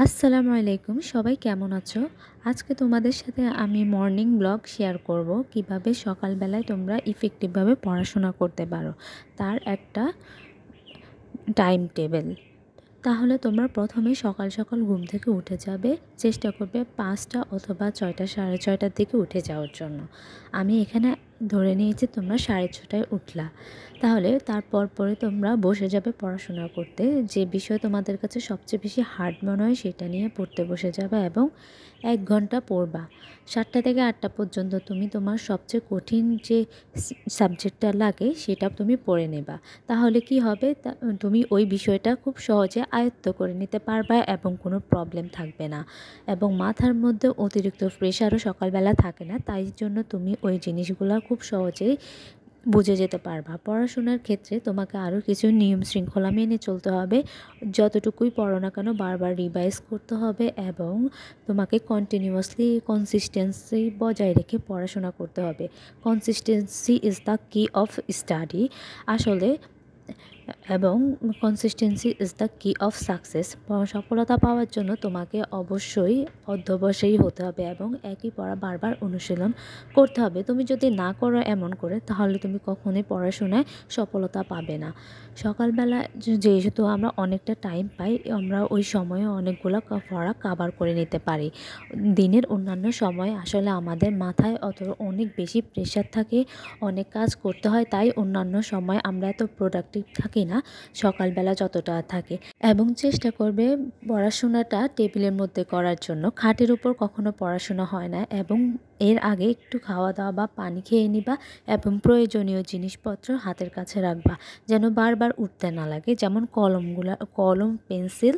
আসসালামু আলাইকুম, সবাই কেমন আছো? আজকে তোমাদের সাথে আমি মর্নিং ব্লগ শেয়ার করব কিভাবে সকালবেলায় তোমরা ইফেক্টিভভাবে পড়াশোনা করতে পারো, তার একটা টাইম টেবিল। তাহলে তোমরা প্রথমে সকাল সকাল ঘুম থেকে উঠে যাবে, চেষ্টা করবে 5টা অথবা 6টা, 6:30টার দিকে উঠে যাওয়ার জন্য। আমি এখানে ধরে নিয়েছি তোমরা 6:30টায় উঠলা। তাহলে তারপর পরে তোমরা বসে যাবে পড়াশোনা করতে। যে বিষয় তোমাদের কাছে সবচেয়ে বেশি হার্ড মনে হয় সেটা নিয়ে পড়তে বসে যাবে এবং 1 ঘন্টা পড়বা। 7টা থেকে 8টা পর্যন্ত তুমি তোমার সবচেয়ে কঠিন যে সাবজেক্টটা লাগে সেটা তুমি পড়ে নেবা। তাহলে কি হবে, তুমি ওই বিষয়টা খুব সহজে আয়ত্ত করে নিতে পারবা এবং কোনো প্রবলেম থাকবে না, এবং মাথার মধ্যে অতিরিক্ত প্রেশারও সকালবেলা থাকে না। তাই জন্য তুমি ওই জিনিসগুলো খুব সহজেই বুঝে যেতে পারবা। পড়াশোনার ক্ষেত্রে তোমাকে আরও কিছু নিয়ম শৃঙ্খলা মেনে চলতে হবে। যতটুকুই পড়ো না কেন বারবার রিভাইজ করতে হবে এবং তোমাকে কন্টিনিউয়াসলি কনসিস্টেন্সি বজায় রেখে পড়াশোনা করতে হবে। কনসিস্টেন্সি ইজ দ্য কি অফ স্টাডি আসলে, এবং কনসিস্টেন্সি ইজ দ্য কি অফ সাকসেস। সফলতা পাওয়ার জন্য তোমাকে অবশ্যই অধ্যবসায়ী হতে হবে এবং একই পড়া বারবার অনুশীলন করতে হবে। তুমি যদি না করো এমন করে, তাহলে তুমি কখনোই পড়াশোনায় সফলতা পাবে না। সকালবেলা যেহেতু আমরা অনেকটা টাইম পাই, আমরা ওই সময়ে অনেকগুলো পড়া কাভার করে নিতে পারি। দিনের অন্যান্য সময় আসলে আমাদের মাথায় অনেক বেশি প্রেশার থাকে, অনেক কাজ করতে হয়, তাই অন্যান্য সময় আমরা এত প্রোডাক্টিভ থাকি না সকালবেলা যতটা থাকে। এবং চেষ্টা করবে পড়াশোনাটা টেবিলের মধ্যে করার জন্য। খাটের উপর কখনো পড়াশোনা হয় না, এবং এর আগে একটু খাওয়া দাওয়া বা পানি খেয়ে নিবা এবং প্রয়োজনীয় জিনিসপত্র হাতের কাছে রাখবা, যেন বারবার উঠতে না লাগে। যেমন কলম, পেন্সিল,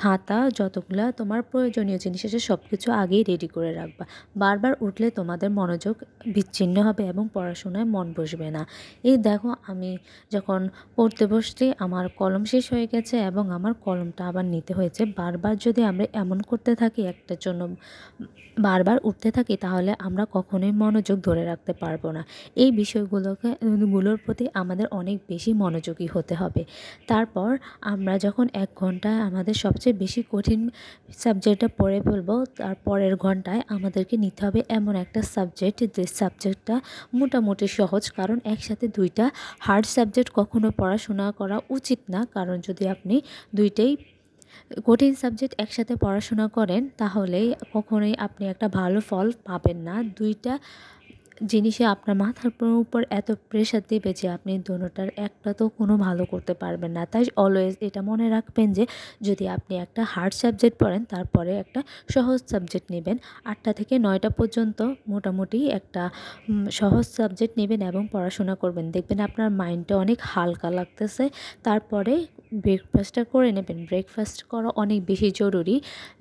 খাতা, যতগুলা তোমার প্রয়োজনীয় জিনিস আছে সব কিছু আগেই রেডি করে রাখবা। বারবার উঠলে তোমাদের মনোযোগ বিচ্ছিন্ন হবে এবং পড়াশোনায় মন বসবে না। এই দেখো, আমি যখন পড়তে বসছি আমার কলম শেষ হয়ে গেছে এবং আমার কলমটা আবার নিতে হয়েছে। বারবার যদি আমরা এমন করতে থাকি, একটার জন্য বারবার উঠতে থাকি, তাহলে আমরা কখনোই মনোযোগ ধরে রাখতে পারবো না। এই বিষয়গুলোর প্রতি আমাদের অনেক বেশি মনোযোগী হতে হবে। তারপর আমরা যখন 1 ঘন্টায় আমাদের সবচেয়ে বেশি কঠিন সাবজেক্টটা পড়ে ফেলবো, তার পরের ঘন্টায় আমাদেরকে নিতে হবে এমন একটা সাবজেক্ট যে সাবজেক্টটা মোটামুটি সহজ। কারণ একসাথে 2টা হার্ড সাবজেক্ট কখনো পড়াশোনা করা উচিত না। কারণ যদি আপনি 2টেই কঠিন সাবজেক্ট একসাথে পড়াশোনা করেন, তাহলে কখনোই আপনি একটা ভালো ফল পাবেন না। 2টা জিনিসে আপনার মাথার উপর এত প্রেশার দেবে যে আপনি দোনোটার একটা তো কোনো ভালো করতে পারবেন না। তাই অলওয়েজ এটা মনে রাখবেন যে যদি আপনি একটা হার্ড সাবজেক্ট পড়েন, তারপরে একটা সহজ সাবজেক্ট নেবেন। 8টা থেকে 9টা পর্যন্ত মোটামুটি একটা সহজ সাবজেক্ট নেবেন এবং পড়াশোনা করবেন। দেখবেন আপনার মাইন্ডটা অনেক হালকা লাগতেছে। তারপরে ব্রেকফাস্টটা করে নেবেন। ব্রেকফাস্ট করা অনেক বেশি জরুরি,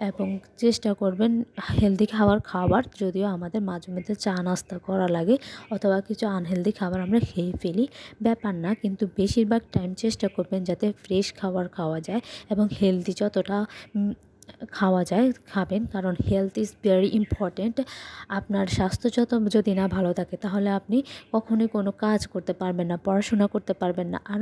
এবং চেষ্টা করবেন হেলদি খাবার। যদিও আমাদের মাঝে মধ্যে চা নাস্তা করা লাগে অথবা কিছু আনহেলদি খাবার আমরা খেয়ে ফেলি, ব্যাপার না, কিন্তু বেশিরভাগ টাইম চেষ্টা করবেন যাতে ফ্রেশ খাবার খাওয়া যায় এবং হেলদি যতটা খাওয়া যায় খাবেন। কারণ হেলথ ইজ ভেরি ইম্পর্ট্যান্ট। আপনার স্বাস্থ্য যদি না ভালো থাকে, তাহলে আপনি কখনোই কোনো কাজ করতে পারবেন না, পড়াশোনা করতে পারবেন না। আর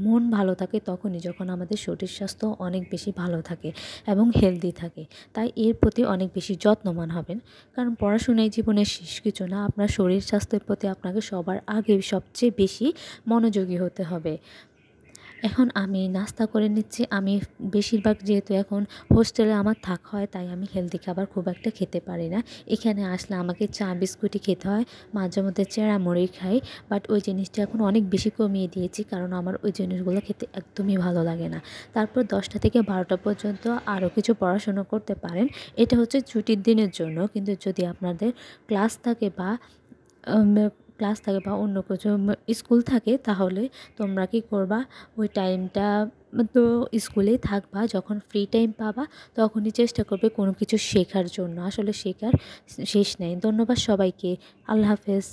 মন ভালো থাকে তখনই যখন আমাদের শরীর স্বাস্থ্য অনেক বেশি ভালো থাকে এবং হেলদি থাকে। তাই এর প্রতি অনেক বেশি যত্নবান হবেন। কারণ পড়াশোনাই জীবনের শেষ কিছু না। আপনার শরীর স্বাস্থ্যের প্রতি আপনাকে সবার আগে সবচেয়ে বেশি মনোযোগী হতে হবে। এখন আমি নাস্তা করে নিচ্ছি। আমি বেশিরভাগ যেহেতু এখন হোস্টেলে আমার থাকা হয়, তাই আমি হেলদি খাবার খুব একটা খেতে পারি না। এখানে আসলে আমাকে চা বিস্কুটই খেতে হয়, মাঝে মধ্যে চেরা মুড়ি খাই। বাট ওই জিনিসটা এখন অনেক বেশি কমিয়ে দিয়েছি, কারণ আমার ওই জিনিসগুলো খেতে একদমই ভালো লাগে না। তারপর 10টা থেকে 12টা পর্যন্ত আরও কিছু পড়াশোনা করতে পারেন। এটা হচ্ছে ছুটির দিনের জন্য। কিন্তু যদি আপনাদের ক্লাস থাকে বা অন্য কিছু স্কুল থাকে, তাহলে তোমরা কি করবা, ওই টাইমটা তো স্কুলেই থাকবা। যখন ফ্রি টাইম পাবা তখনই চেষ্টা করবে কোনো কিছু শেখার জন্য। আসলে শেখার শেষ নেই। ধন্যবাদ সবাইকে। আল্লাহ হাফেজ।